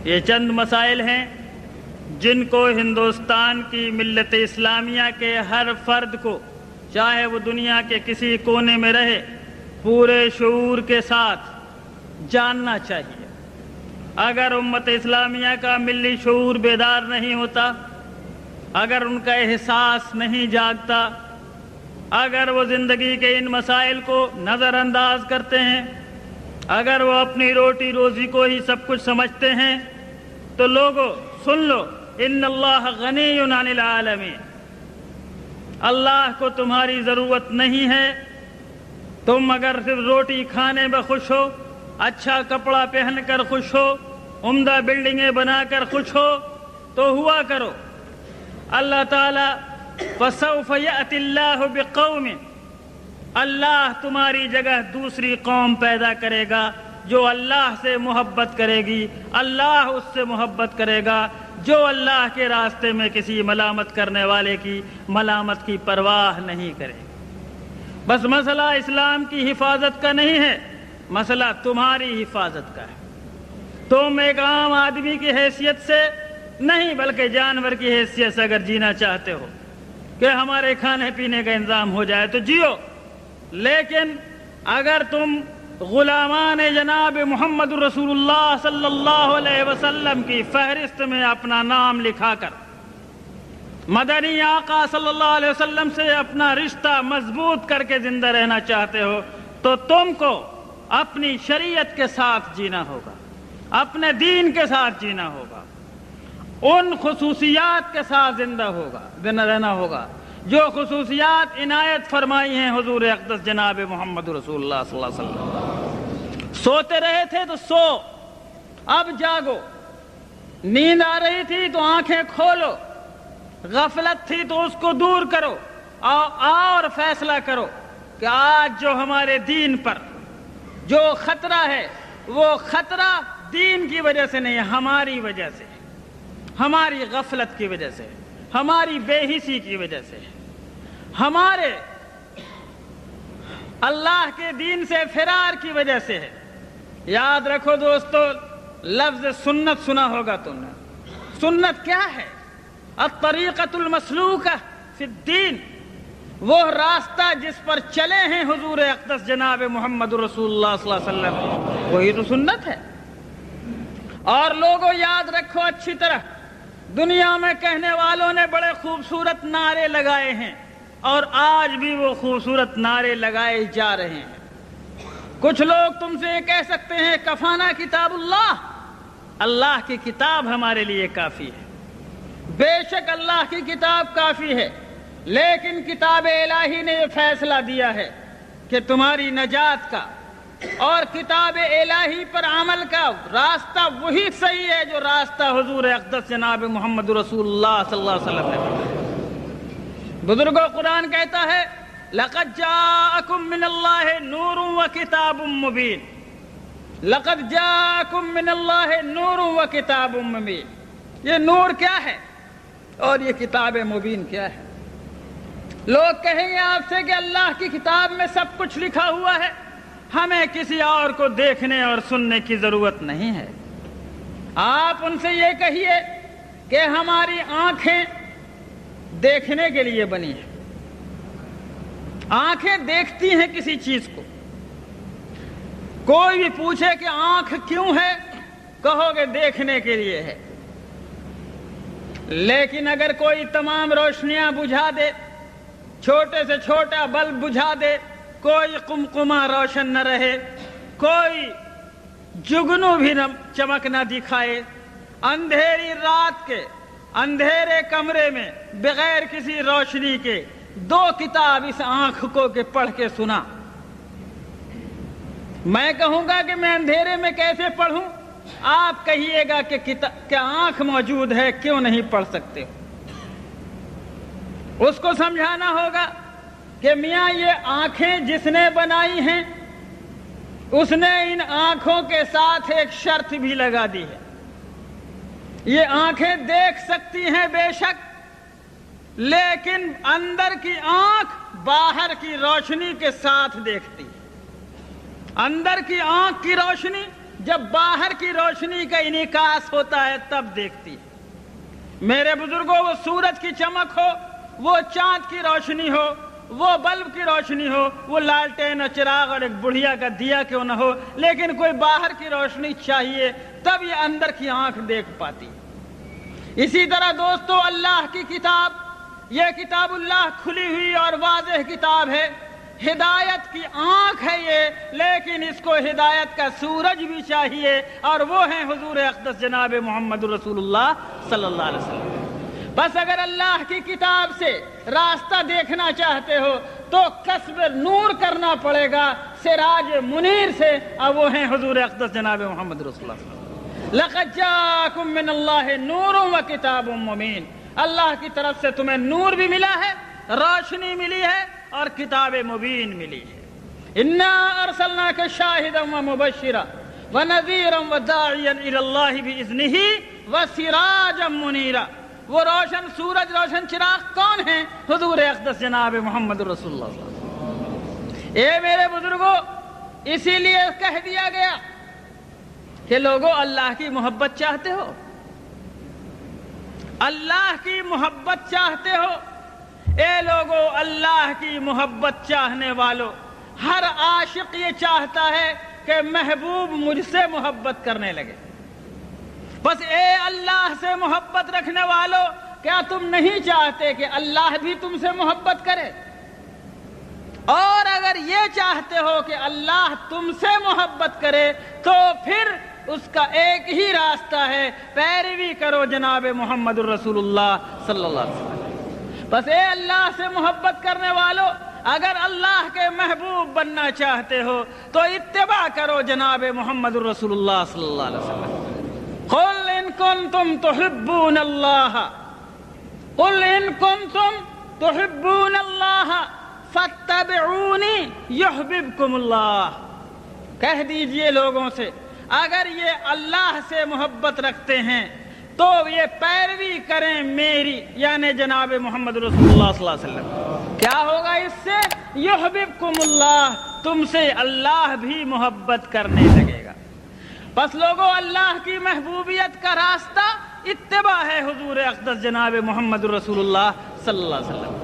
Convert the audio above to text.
یہ چند مسائل ہیں جن کو ہندوستان کی ملت اسلامیہ کے ہر فرد کو، چاہے وہ دنیا کے کسی کونے میں رہے، پورے شعور کے ساتھ جاننا چاہیے۔ اگر امت اسلامیہ کا ملی شعور بیدار نہیں ہوتا، اگر ان کا احساس نہیں جاگتا، اگر وہ زندگی کے ان مسائل کو نظر انداز کرتے ہیں، اگر وہ اپنی روٹی روزی کو ہی سب کچھ سمجھتے ہیں، تو لوگوں سن لو، ان اللہ غنی عن العالمین، اللہ کو تمہاری ضرورت نہیں ہے۔ تم اگر صرف روٹی کھانے میں خوش ہو، اچھا کپڑا پہن کر خوش ہو، عمدہ بلڈنگیں بنا کر خوش ہو تو ہوا کرو۔ اللہ تعالیٰ فَسَوْفَ يَأْتِ اللَّهُ بِقَوْمٍ، اللہ تمہاری جگہ دوسری قوم پیدا کرے گا جو اللہ سے محبت کرے گی، اللہ اس سے محبت کرے گا جو اللہ کے راستے میں کسی ملامت کرنے والے کی ملامت کی پرواہ نہیں کرے۔ بس مسئلہ اسلام کی حفاظت کا نہیں ہے، مسئلہ تمہاری حفاظت کا ہے۔ تم ایک عام آدمی کی حیثیت سے نہیں بلکہ جانور کی حیثیت سے اگر جینا چاہتے ہو کہ ہمارے کھانے پینے کا انتظام ہو جائے تو جیو، لیکن اگر تم غلامان جناب محمد رسول اللہ صلی اللہ علیہ وسلم کی فہرست میں اپنا نام لکھا کر مدنی آقا صلی اللہ علیہ وسلم سے اپنا رشتہ مضبوط کر کے زندہ رہنا چاہتے ہو تو تم کو اپنی شریعت کے ساتھ جینا ہوگا، اپنے دین کے ساتھ جینا ہوگا، ان خصوصیات کے ساتھ زندہ رہنا ہوگا جو خصوصیات عنایت فرمائی ہیں حضور اقدس جناب محمد رسول اللہ صلی اللہ علیہ وسلم۔ سوتے رہے تھے تو سو، اب جاگو، نیند آ رہی تھی تو آنکھیں کھولو، غفلت تھی تو اس کو دور کرو، اور فیصلہ کرو کہ آج جو ہمارے دین پر جو خطرہ ہے وہ خطرہ دین کی وجہ سے نہیں، ہماری وجہ سے، ہماری غفلت کی وجہ سے، ہماری بے حسی کی وجہ سے، ہمارے اللہ کے دین سے فرار کی وجہ سے ہے۔ یاد رکھو دوستو، لفظ سنت سنا ہوگا تم نے۔ سنت کیا ہے؟ الطریقۃ المسلوکہ فی الدین، وہ راستہ جس پر چلے ہیں حضور اقدس جناب محمد رسول اللہ صلی اللہ علیہ وسلم، وہی تو سنت ہے۔ اور لوگوں یاد رکھو اچھی طرح، دنیا میں کہنے والوں نے بڑے خوبصورت نعرے لگائے ہیں اور آج بھی وہ خوبصورت نعرے لگائے جا رہے ہیں۔ کچھ لوگ تم سے یہ کہہ سکتے ہیں کفانا کتاب اللہ، اللہ کی کتاب ہمارے لیے کافی ہے۔ بے شک اللہ کی کتاب کافی ہے، لیکن کتاب الہی نے یہ فیصلہ دیا ہے کہ تمہاری نجات کا اور کتاب الہی پر عمل کا راستہ وہی صحیح ہے جو راستہ حضور اقدس جناب محمد رسول اللہ صلی اللہ علیہ وسلم نے۔ بزرگوں، قرآن کہتا ہے لَقَدْ جَاءَكُم مِّنَ اللَّهِ نُورٌ وَكِتَابٌ مُّبِينٌ، لَقَدْ جَاءَكُم مِّنَ اللَّهِ نُورٌ وَكِتَابٌ مُّبِينٌ۔ یہ نور کیا ہے اور یہ کتاب مبین کیا ہے؟ لوگ کہیں گے آپ سے کہ اللہ کی کتاب میں سب کچھ لکھا ہوا ہے، ہمیں کسی اور کو دیکھنے اور سننے کی ضرورت نہیں ہے۔ آپ ان سے یہ کہیے کہ ہماری آنکھیں دیکھنے کے لیے بنی ہیں، آنکھیں دیکھتی ہیں کسی چیز کو۔ کوئی بھی پوچھے کہ آنکھ کیوں ہے، کہو گے دیکھنے کے لیے ہے۔ لیکن اگر کوئی تمام روشنیاں بجھا دے، چھوٹے سے چھوٹا بلب بجھا دے، کوئی قمقمہ روشن نہ رہے، کوئی جگنو بھی نہ چمک نہ دکھائے، اندھیری رات کے اندھیرے کمرے میں بغیر کسی روشنی کے دو کتاب اس آنکھ کو کہ پڑھ کے سنا، میں کہوں گا کہ میں اندھیرے میں کیسے پڑھوں؟ آپ کہیے گا کہ آنکھ موجود ہے، کیوں نہیں پڑھ سکتے؟ اس کو سمجھانا ہوگا کہ میاں یہ آنکھیں جس نے بنائی ہیں اس نے ان آنکھوں کے ساتھ ایک شرط بھی لگا دی ہے۔ یہ آنکھیں دیکھ سکتی ہیں بے شک، لیکن اندر کی آنکھ باہر کی روشنی کے ساتھ دیکھتی ہے۔ اندر کی آنکھ کی روشنی جب باہر کی روشنی کا انعکاس ہوتا ہے تب دیکھتی ہے۔ میرے بزرگوں، وہ سورج کی چمک ہو، وہ چاند کی روشنی ہو، وہ بلب کی روشنی ہو، وہ لالٹین اور چراغ اور ایک بڑھیا کا دیا کیوں نہ ہو، لیکن کوئی باہر کی روشنی چاہیے تب یہ اندر کی آنکھ دیکھ پاتی۔ اسی طرح دوستو، اللہ کی کتاب، یہ کتاب اللہ کھلی ہوئی اور واضح کتاب ہے، ہدایت کی آنکھ ہے یہ، لیکن اس کو ہدایت کا سورج بھی چاہیے، اور وہ ہیں حضور اقدس جناب محمد رسول اللہ صلی اللہ علیہ وسلم۔ بس اگر اللہ کی کتاب سے راستہ دیکھنا چاہتے ہو تو کسب نور کرنا پڑے گا سراج منیر سے، اور وہ ہیں حضور اقدس جناب محمد رسول اللہ صلی اللہ علیہ وسلم۔ لقد جاءکم من اللہ نور و کتاب مبین، اللہ کی طرف سے تمہیں نور بھی ملا ہے، روشنی ملی ہے، اور کتاب مبین ملی ہے۔ انا ارسلناک شاہدا و مبشرا و نذیرا و داعیا الی اللہ باذنہ و سراجا منیرا۔ وہ روشن سورج، روشن چراغ کون ہیں؟ حضور اقدس جناب محمد رسول اللہ صلی اللہ علیہ وسلم۔ اے میرے بزرگوں، اسی لیے کہہ دیا گیا کہ لوگوں اللہ کی محبت چاہتے ہو، اللہ کی محبت چاہتے ہو، اے لوگوں اللہ کی محبت چاہنے والوں، ہر عاشق یہ چاہتا ہے کہ محبوب مجھ سے محبت کرنے لگے۔ بس اے اللہ سے محبت رکھنے والوں، کیا تم نہیں چاہتے کہ اللہ بھی تم سے محبت کرے؟ اور اگر یہ چاہتے ہو کہ اللہ تم سے محبت کرے تو پھر اس کا ایک ہی راستہ ہے، پیروی کرو جناب محمد الرسول اللہ صلی اللہ علیہ وسلم۔ بس اے اللہ سے محبت کرنے والوں، اگر اللہ کے محبوب بننا چاہتے ہو تو اتباع کرو جناب محمد الرسول اللہ صلی اللہ علیہ وسلم۔ قل ان کنتم تحبون اللہ، قل ان کنتم تحبون اللہ فاتبعونی یحببکم اللہ۔ کہہ دیجئے لوگوں سے، اگر یہ اللہ سے محبت رکھتے ہیں تو یہ پیروی کریں میری، یعنی جناب محمد رسول اللہ صلی اللہ علیہ وسلم۔ کیا ہوگا اس سے؟ یحببکم اللہ، تم سے اللہ بھی محبت کرنے لگے گا۔ بس لوگوں، اللہ کی محبوبیت کا راستہ اتباع ہے حضور اقدس جناب محمد رسول اللہ صلی اللہ علیہ وسلم۔